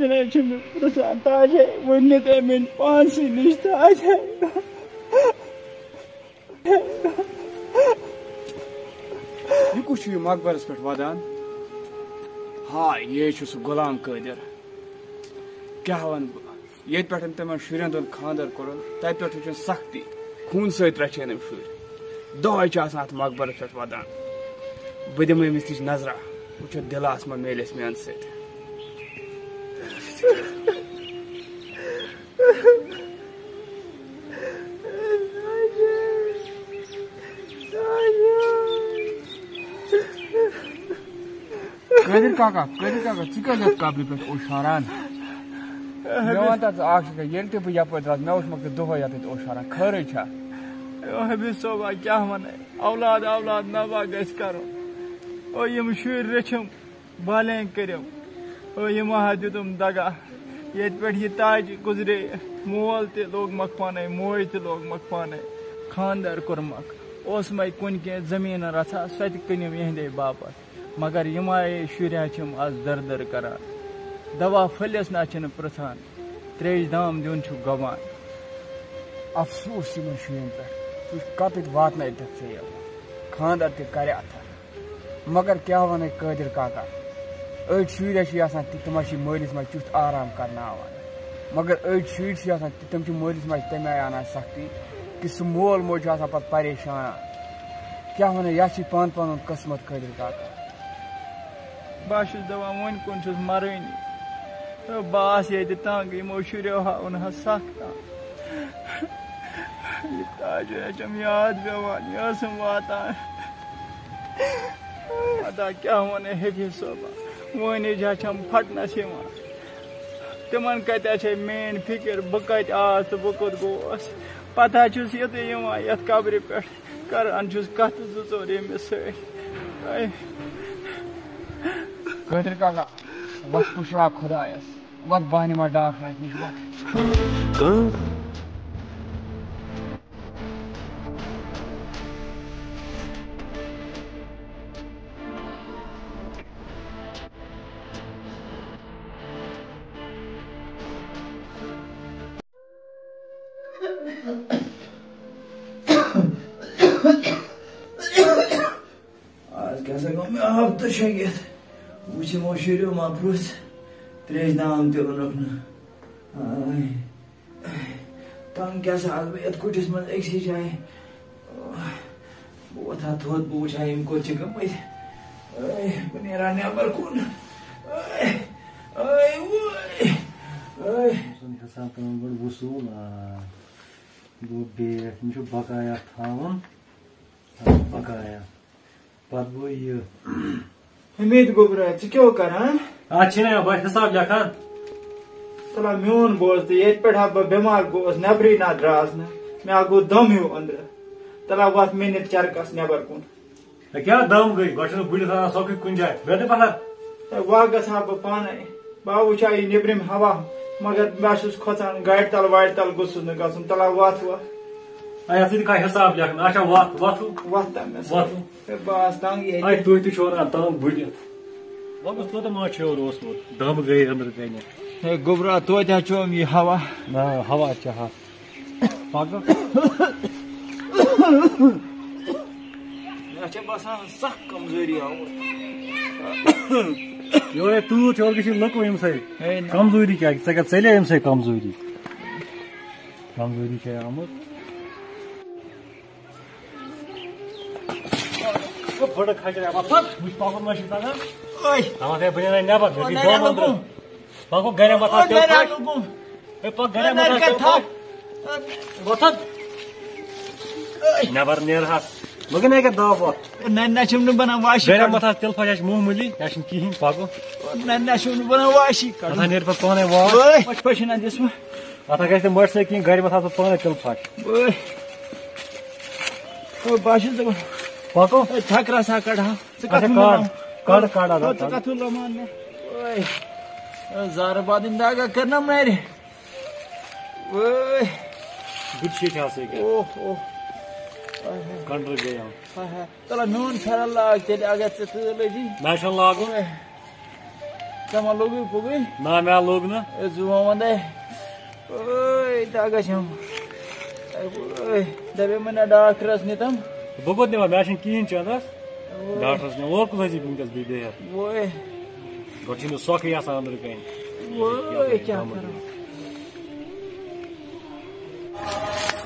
تیلے چھ میں پرسان تاجے ونی تے من پانسی نش تاجے یہ کچھ مقبرس پہ ودان ہائے یہ سہ غلام قادر کیا ون یہ پہ تمن شرین دن خاندر کورن تت پہ سختی خون ست رچین شر دہے ات مقبرس پہ ودان بہ دم امس نش نظرہ وچھو دلس ما میلس میان ست قادر کاکا ثہ کتھ قبر پہ اوشاران ون یل تہ بہ یپ دراس مے وچھ دہے یت اوشاران خیر چھا حبیب صوبہ کیا ون اولاد اولاد نوا گژھِ کرُن او یم شُرۍ رچھم بالین کٔرِم او یمو ہا دیُتم دگا ییٚتہِ پٮ۪ٹھ یہ تاج گزرے مول تہ لوگمکھ پانے موج تہ لوگمکھ پانے خاندر کوٚرمکھ اوس مے کُنہِ کینٛہہ زٔمیٖن رژھا سۄ تہِ کٕنِم یہندے باپتھ مگر یمے شُرۍ چھم آز در در کران دوا پھٔلِس نہ چھنہٕ پرژھان تریش دام دیُن چھُ گوان افسوس یمن شرین پہ کتھ واتن ژےٚ خاندر تہ کر مگر کیا ون قادر کاکا أڑۍ شُرۍ چھِ آسان تم مٲلِس ماجہِ تیُتھ آرام کرناوان مگر أڑۍ شُرۍ چھِ آسان تم چھِ مٲلِس ماجہِ تمہِ آیہِ انان سختی کہ سُہ مول موج چھُ آسان پتہٕ پریشان کیا ون یہ چھ پان پنن قسمت قادر کاکا بہٕ چھُس دپان وۄنۍ کُن چھُس مرٲنی بہٕ آسہٕ ییٚتہِ تنگ یِمو شُریو ہاوُن حظ سخ تنگ یہ تاج چھم یاد پیوان یہ ٲسٕم واتان ادا کیا ونے حبیب صوبہ وٲنِج چھم پھٹنس یوان تمن کتیا چھ میٲنۍ فکر بہٕ کتہِ آس تہٕ بہٕ کوٚت گوس پتہ چھُس یوٚتُے یِوان یتھ قبرِ پٮ۪ٹھ کران چھُس کتھ زٕ ژور ییٚمِس سۭتۍ قادر کاکا وقت پُشرا خدایس وقت بانہِ ما ڈاکٹرس نش وقت آج کیسا گو میں ہفتہ شگیت وچھ یمو شُریو ما پرُژھ تریش دام تہِ اوٚنُکھ تنگ کیسا آس بہٕ یتھ کُٹھِس منٛز أکسٕے جایہِ بہٕ وۄتھٕ ہا تھوٚد بہٕ وٕچھِ ہا یِم کوٚت چھِ گٔمٕتۍ بہٕ نیرٕ ہا نٮ۪بر کُن حساب کران گۄڈٕ وصوٗل گوٚو بیٹھ مےٚ چھُ بقایا تھاوُن بقایا پتہٕ گوٚو یہِ حمید گوبرا ژٕ کیٛاہ کران اتھ چھِنہٕ بہٕ حساب لیکھان تلا میون بوز تہٕ ییٚتہِ پٮ۪ٹھ ہا بہٕ بٮ۪مار گوس نٮ۪برٕے نہ درٛاس نہٕ مےٚ ہا گوٚو دم ہیوٗ أنٛدرٕ تلا وَتھ مےٚ نِتھ چرکس نٮ۪بر کُن کیٛاہ دم گٔے گۄڈٕ چھُنہٕ بٕڈِس آسان سۄکھٕے کُنہِ جایہِ بیٚہہ پتھر وۄنۍ گژھٕ ہا بہٕ پانے بہٕ وٕچھِ ہا یہِ نیبرِم ہوا مگر بہٕ چھُس کھۄژان گاڑِ تل واڑِ تل گوٚژھُس نہٕ گژھُن تلا وَتھ یتھ سۭتۍ کانٛہہ حساب لیکھان اچھا وتھ وَتھ تام بہٕ آس تنگ ییٚتہِ تُہۍ تہِ چھِو ونان دم بٕڈِتھ وۄنۍ کوٚت ما چھُ اوسمُت دم گٔے أنٛدرٕ کَنہِ ہے گوبرا توتہِ ہا چھُم یہِ ہوا نہ ہوا چھِ ہتھ پگہہ مےٚ چھِ باسان سخ کمزوری آمُت یورے تۭر چھِ اور گژھِ لٔکٕر اَمہِ سۭتۍ کمزوری کیٛاہ ژےٚ کیٛاہ ژَلے اَمہِ سۭتۍ کمزوری چھےٚ آمٕژ بٔڑٕ کھجر وٕچھ پکُن ما چھُ تگان تھاوان ہے بہٕ نیرٕ نٮ۪بر پکو گرے متھا پک گرے متھا وۄتھن نٮ۪بر نیرہس مگر نے کیٛاہ دب وۄتھ نہ چھُم نہٕ بنان واشی گرے متھا تِلہٕ پھش چھِ معموٗلی یا چھُنہٕ کِہیٖنۍ پکو نہ چھُم نہٕ بنان واشی اتھا نیرِ پتہٕ پانے واش پٔچ پٔچھِنا دِس مےٚ اتھا گژھِ نہٕ مٔٹۍ سۭتۍ کِہیٖنۍ گرِ متھا پتہٕ پانے تِلہٕ پھش بہٕ چھُس دپان پکو تھکرس ہا کڑہا کڑ کتھ لمان مےٚ زارٕ بادٕنۍ داگا کٔرنم نرِ بُتھِ چھِ آسان اوہ کنڈر گٔے تلا میون پھیرن لاگ تیٚلہِ اگر ژےٚ تۭر لٔجی مےٚ چھُنہٕ لاگُن Sama logi pugui. Na me log na. Zuma mande. Oi, daga cham. Oi, dabe mana doctors nitam. Bogod ne ma mashin kihin chandas. Doctors ne work vazi bunkas bide ya. Oi. Gotino soca ya sa andar kain. Oi, kya karo.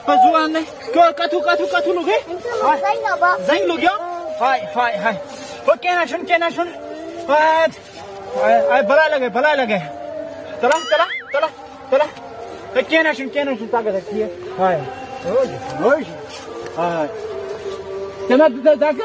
Pazuan ne katu loge zain logyo hai o kena shun ay bala lage tala kena shun taga dakhiye hai oj hai tena daga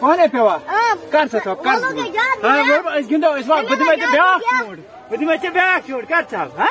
kone pewa kar sa to kar ha is gindo is wa badimache back chhod kar chal ha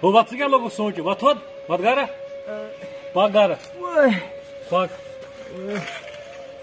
Bu wat sigel logo sontje. Wat hod? Wat gara? Pak gara. Pak.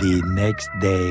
The next day.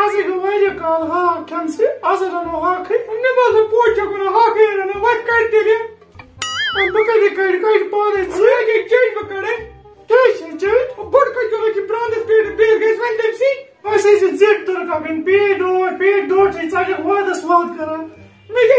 As ik weet al ha kan ze as er dan nog haak en ne was een pootje kon haak en dan wat kan dit en bakje kan paare ze ik check bakare je bord kan je brand speed beer guys when them see was is het zit door kan in peed door het zeg wat dat wat kara me je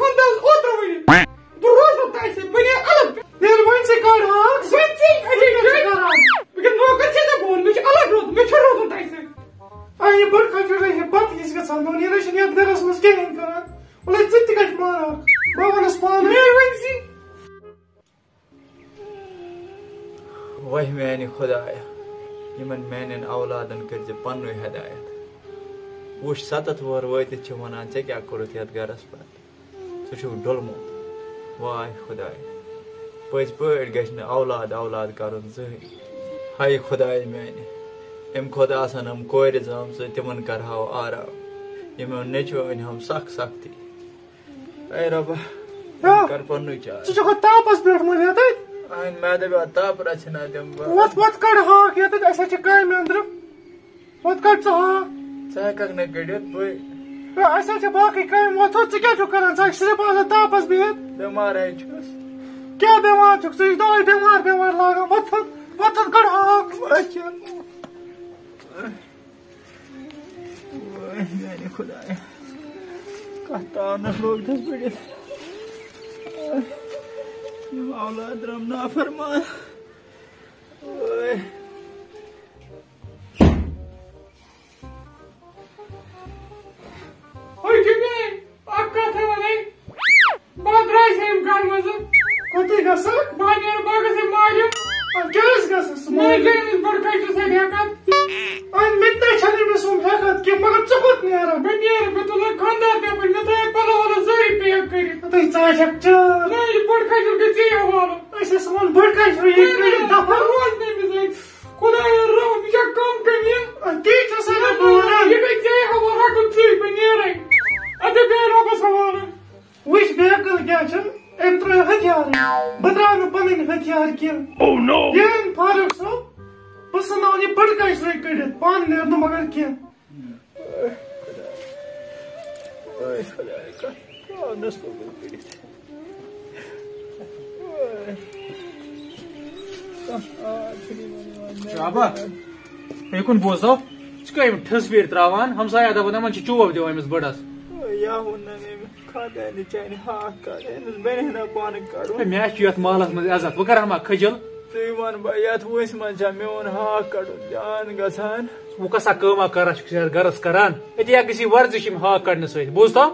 kon dat otro weer du roos dat is ben je alab der wens ik al haak something ik kara ik no kan je dat boon me alab rood me choro dat is Ay bak kaçırdı ya bak izga sandım ya şimdi ya deras musken kara. Ulan zıttı kaçma. Baba spana. Ne vensi? Vay meni Khudaya. Yemen menin avladan kırcı pannu hidayet. Uş satat var vayte çamanan çek ya korut yadgaras pat. Suçu dolmo. Vay Khudaya. Păi păi gășne avlad karun zăhi. Hay Khudaya meni. ام خدا آسان ہم کوئی رضام سے تمن کر ہاو آرام یہ میں انہیں چھو ان ہم سکتی اے رب کر پنو چاہ چچا کو تاپس بیٹھ مجھے آتا ہے آئین میں دے بھی تاپ رچنا دیم با وات کر ہاں کیا تا ایسا چکائی میں اندر وات کر چاہا چاہ ککنے گڑیت بھئی ایسا چا باقی کائی وات ہو چکے جو کرن چاہ صرف آسا تاپس بیت بیمار ہے چکس کیا بیمار چکس دوائی بیمار لاغا وات کر ہاں اچھا میری خدایا کہتا نہ لوگ دس بڑے اولاد رم نافرمان اوئے جگے آپ کا تھا والے باد رائی سے امکان مزہ کوتی گسک بانیر باغ سے مالیم کیس گسک میں گئے بڑکائی تو سے دیکھت Ay mitte çalayım son hakat ki bana çabuk ne ara ben diğer betula kandar da ben de para ola zari pe kari ata içecek çal ne bırkay gitsi var ayse saman bırkay bir defa roz ne bize Kuday ro bir kam kaniye ki çasana bora yemek ye hava rakutsi ben yere ade be roba savana wish be akıl geçin entro hadiar badran panin hadiar ki oh no yen parokso بس نہ یہ بڑ کا اس طرح کڑت پان نے نہ مگر کیا اوئے خدا کا نسل کڑت ابا ایکن بوزو چکایم تصویر تراوان ہمسایا دپان یمن چھ چوب دیو امس بڑس یا مےٚ چھُ یتھ مالس منٛز عزت بہٕ کران ما کھٔجل تُہۍ وَن بہٕ یتھ وٲنٛسہِ منٛز چھا میون ہاکھ کڑُن جان گژھان بہٕ کسا کٲما کران چھُکھ ژٕ گرس کران أتی گژھی ورزش یِم ہاکھ کڑنہٕ سۭتۍ بوٗزتو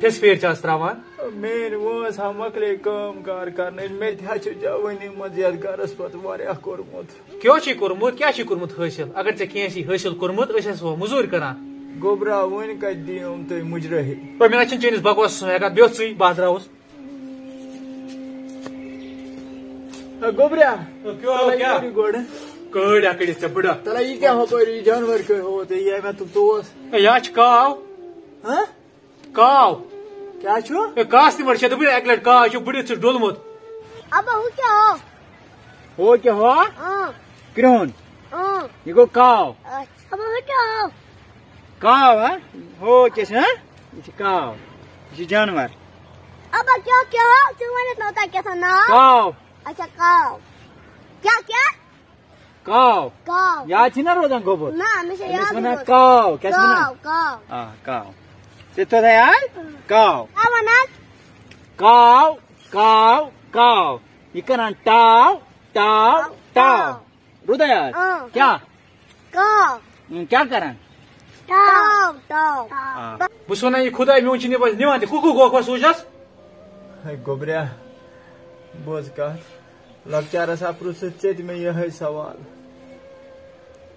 ٹھیس پھیرِ چھِ تراوان میٲنۍ وٲنٛس ہا مۄکلے کٲم کار کرنٕچ مےٚ تہِ حظ چھُ جوٲنی منٛز یتھ گرس پتہٕ واریاہ کوٚرمُت کیٛاہ چھُے کوٚرمُت کیٛاہ چھُے کوٚرمُت حٲصِل اگر ژےٚ کینٛہہ آسی حٲصِل کوٚرمُت أسۍ ٲسۍ موٚزوٗرۍ کران گوٚبرا وۄنۍ کتہِ دِیِم تُہۍ مُجرٲہی مےٚ نہ چھُنہٕ چٲنِس بکواسس ہٮ۪کان بیٚہہ ژٕے بہٕ درٛاوُس گوٚبرا گۄڈٕ کٲڑۍ کٔڑِتھ ژےٚ بٕڈا تلا یہِ کیٛاہ ہُپٲرۍ یہِ جانور کیٛاہ ہوو تُہۍ یہِ مےٚ توس یا چھِ کاو کاو کیٛاہ چھُ کاس تہِ چھِ دوٚپُن اکہِ لٹہِ کاو چھُ بٕڈِتھ ژٕ ڈوٚلمُت ابا ہُہ کیٛاہ ہو ہو کیٛاہ ہو کرٛہُن یہِ گوٚو کاو ابا ہُہ کیٛاہ ہو کاو ہا ہو کیٛاہ چھُ یہِ چھُ کاو یہِ چھُ جانور ابا کیٛاہ کیٛاہ ہو ژٕ ؤنِتھ نہٕ تۄہہِ کیٛاہ ناو کاو اچھا کاو کیٛاہ کیٛاہ کاو کاو یاد چھُ نا روزان گوٚبُر نہ مےٚ چھِ أمِس یاد وَنان کاو کیٛاہ چھِ کاو وَنان کاو آ کاو ژےٚ تھوٚو تۄہہِ یاد کاو کیٛاہ وَنان کاو کاو کاو یہِ کران ٹاو ٹاو ٹاو روٗدا یاد کیٛاہ کاو کیٛاہ کران ٹاو ٹاو بہٕ چھُس ونان یہِ خۄداے میون چھُ نِوان تہِ کُکُو گوکھا سوٗزہس گوٚبریا بوز کتھ لۄکچارس ہا پرٛژھُتھ ژےٚ تہِ مےٚ یِہے سوال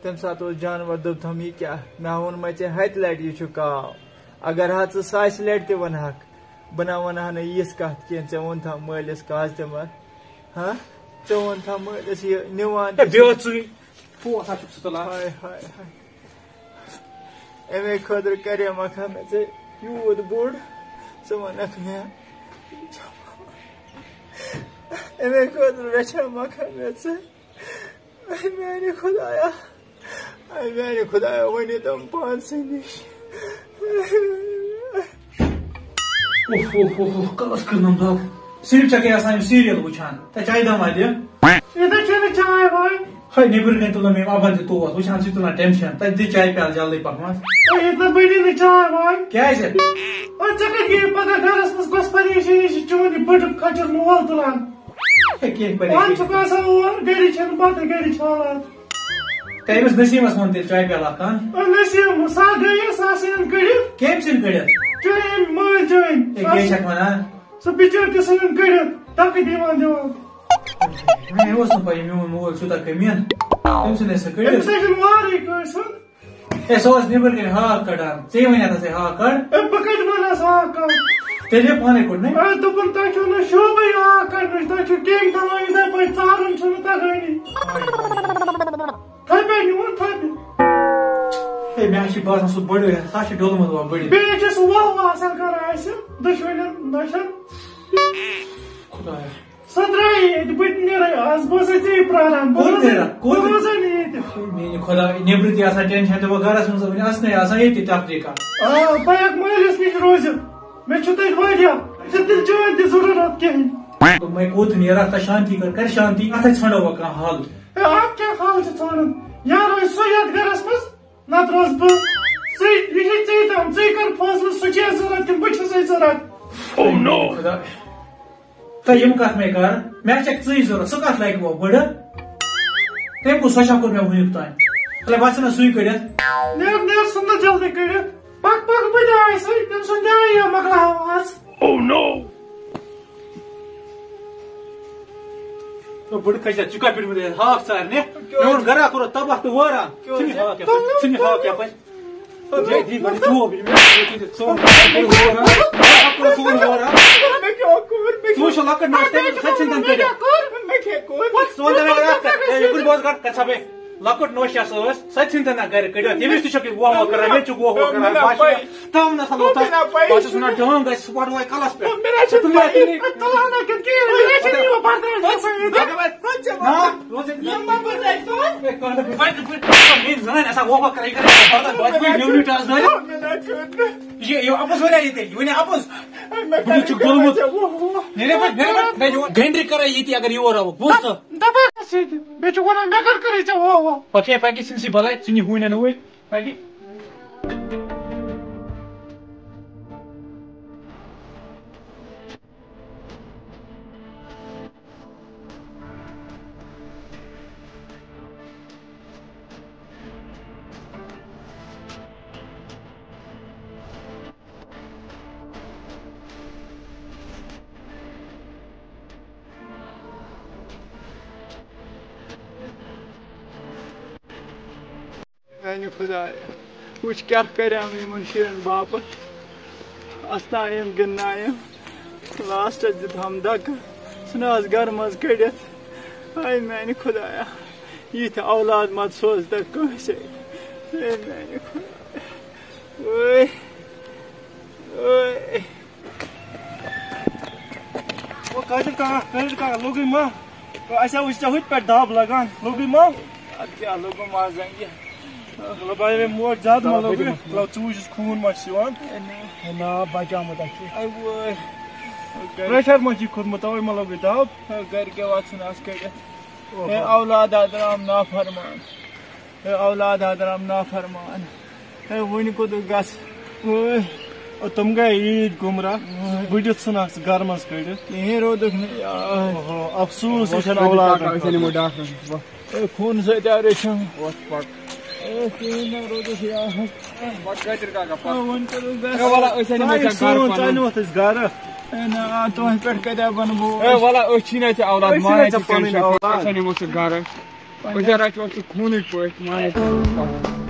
تمہِ ساتہٕ اوس جانور دوٚپتھم یہِ کیٛاہ مےٚ ووٚنمے ژےٚ ہتہِ لٹہِ یہِ چھُ کاو اگر ہا ژٕ 100 لٹہِ تہِ ونہکھ بہٕ نہ ونہٕ ہا نہٕ یِژھ کتھ کینٛہہ ژےٚ ووٚنتھا مٲلِس کاز تِمن ہاں ژےٚ ووٚنتھا مٲلِس یہِ نِوان ہاے ہاے ہاے امے خٲطرٕ کرے مکھا مےٚ ژےٚ یوٗت بوٚڑ ژٕ ونکھ مےٚ امے خٲطرٕ رچھا مکھا مےٚ ژٕ میانہِ خۄدایا میانہِ خۄدایا ؤنِو تِم پانسٕے نِش کلس کٔرنم دگ صرف چھکھ آسان یِم سیٖریل وٕچھان تہ چاے دما دِ ییٚتہِ چھنہٕ چاے واے ہے نیبرٕ کَنۍ تُلن مےٚ ابن تہِ توس وٕچھان چھِ تُلان ٹینشن تتہِ دِ چاے پیالہٕ جلدی پکنس ییٚتہِ نہٕ بٔنی نہٕ چاے واے کیازِ ژٕ کتہِ گٔیہِ پگاہ گرس منٛز کۄس پریشٲنی چھِ چون یہِ بٔڈٕ کھۄچر مول تُلان وۄنۍ چھُکھ آسان اور گرِ چھنہٕ بتہٕ گرِ چھِ حالات تۄہہِ أمِس نسیٖمس ووٚن تیٚلہِ چاے پیالہٕ اکھ اَن نسیٖم سۄ گٔیے سۄ ژھٕنن کٔڑِتھ کٔمۍ ژھٕنۍ کٔڑِتھ چٲنۍ مٲلۍ چٲنۍ کیٛاہ چھکھ ونان سۄ بِچٲر تہِ ژھٕنن کٔڑِتھ دکہٕ دِوان دِوان مےٚ اوس نہٕ پاے میون مول چھُتاہ کٔمیٖن تٔمۍ ژھٕنۍ سۄ کٔڑِتھ أمِس چھُنہٕ وارٕے کٲنٛسہِ ہُنٛد ہے سۄ ٲس نیبرٕ کَنۍ ہاکھ کڑان ژےٚ وَنیاتھس ہے ہاکھ کڑ بہٕ کتہِ ونس ہاکھ کڑ تیٚلہِ پانے کوٚڑ مےٚ دوٚپُن تۄہہِ چھُو نہٕ شوبٕے ہاکھ کڑنٕچ تۄہہِ چھُو کیٚمۍ تھاوان یِتھے پٲٹھۍ ژارُن چھُنہٕ تگٲنی تھپے نیوٗن تھپہِ ہے مےٚ چھِ باسان سُہ بٔڑٕ سۄ چھِ ڈوٚلمُت وۄنۍ بٔڑِتھ بیٚیہِ چھِ سُہ وَل آسان کران اَسہِ دۄشوٕنٮ۪ن نۄشن خۄدایا سۄ درٛایے ییٚتہِ بہٕ تہِ نیرے آز بہٕ اوسَے ژےٚ پرٛاران بہٕ روزے نہٕ ییٚتہِ میٛانہِ خۄدا نیبرٕ تہِ آسان ٹینشن تہِ وۄنۍ گرس منٛز وۄنۍ اَسنٕے آسان ییٚتہِ تفریٖقا بہٕ ہٮ۪کہٕ مٲلِس نِش روزِتھ مےٚ چھُ تَتہِ واریاہ مےٚ چھِ تیٚلہِ چٲنۍ تہِ ضروٗرت کِہیٖنۍ میں کوٚت نیرکھ تہ شانتی کر شانتی اتھے ژھانڈو وۄنۍ کانٛہہ حل اتھ کیٛاہ حل چھُ ژھانڈُن یا روزِ سُہ یتھ گرس منٛز نتہٕ روز بہٕ ژٕ یہِ چھِ ژےٚ تام ژٕے کر فٲصلہٕ سُہ چھِ ضروٗرت کِنہٕ بہٕ چھُسے ضروٗرت تہٕ یِم کتھ مےٚ کر مےٚ چھکھ ژٕے ضروٗرت سُہ کتھ لگہِ وۄنۍ بٔڑٕ تٔمۍ کُس سۄ کوٚر مےٚ وُنیُک تام تیٚلہِ بہٕ ژھٕنس سُے کٔڑِتھ نیر نیر ژھٕن جلدی کٔڑِتھ پک پک بہٕ دِوے سُے تٔمۍ سُنٛد دِوے مۄکلاو آز بٔڑٕ کھسیا ژٕ کپھ پیٚٹھ ہاکھ ژارنہِ میون گرا کوٚرُتھ تباہ تہٕ وٲران ژھٕنہِ ہاکھ یپٲرۍ ژھٕنہِ ہاکھ یپٲرۍ لۄکٕٹ لۄکٕٹ نوش یۄس ٲس سۄ ژھٕنۍ تہِ نہ گرِ کٔڑِتھ ییٚمِس تہِ چھکھ ووہ ووہ کران مےٚ چھُکھ ووہ ووہ کران تھاوُن بہٕ چھُس ونان ڈانگ گژھِ سُہ پٹوے کلس پٮ۪ٹھ زنانہِ آسان ووہ ووہ کران اپُز ونیا ییٚتہِ یہِ ونیا اپُز بہٕ چھُکھ ڈوٚلمُت گنڈرِ کران ییٚتہِ اگر یور آوُکھ بوٗز ژٕ بیٚیہِ چھُکھ ونان مےٚ کر کٔرٕے ژےٚ ووہ ووہ پکے پکہِ ژھٕنسٕے بلاے ژھٕنہِ ہوٗنٮ۪ن وٲلۍ پکہِ میانہِ خۄدایا وٕچھ کیٛاہ کَریام یِمن شُرٮ۪ن باپتھ اَسنایِم گِنٛدنایِم لاسٹَس دِتہَم دَکہٕ ژھٕنہَس گَرٕ منٛز کٔڑِتھ ہاے میانہِ خۄدایا یِتھۍ اولاد مت سوزتَکھ کٲنٛسے ہے میانہِ خۄدایا قادر کاکا لوگٕے ما اَسہِ وٕچھ ژےٚ ہُتہِ پٮ۪ٹھ دَب لگان لوگٕے ما اَدٕ کیٛاہ لوٚگُم آز زَنٛگہِ مطلب مےٚ موج زیادٕ ما لوگٕے مطلب ژٕ وٕچھُس خوٗن ما چھُس یِوان نا بچاومُت اَسہِ پریشر ما چھُے کھوٚتمُت تَوَے ما لوگٕے دَب گَرِ کیٛاہ وَژھُن آس کٔڑِتھ ہے اولادہ درٛام نافرمان ہے اولادہ درٛام نافرمان ہے وٕنہِ کوٚتُکھ گژھٕ تِم گٔے عیٖد گُمراہ بٔڑِتھ ژھٕنکھ ژٕ گرٕ منٛز کٔڑِتھ کِہیٖنۍ روٗدُکھ نہٕ یاد افسوٗس یہِ چھَنہٕ اولاد أسۍ نِمو ڈاکٹرس نِش ہے خوٗنہٕ سۭتۍ آو رٔچھِم پَک ہے کِہیٖنۍ نہٕ روٗدُکھ یاد قٲدِر کاکا پَک وۄنۍ کوٚرُکھ ژٕ نِموتھ أسۍ گرٕ نہ تُہنٛدِ پٮ۪ٹھ کَتہِ بَنہٕ بہٕ وَلہ أسۍ چھِنہٕ ژےٚ اولاد أسۍ چھِنَے ژےٚ پَنٕنۍ اولاد. أسۍ نِمو ژٕ گرٕ أسۍ رَچھو ژٕ خوٗنٕکۍ پٲٹھۍ مانے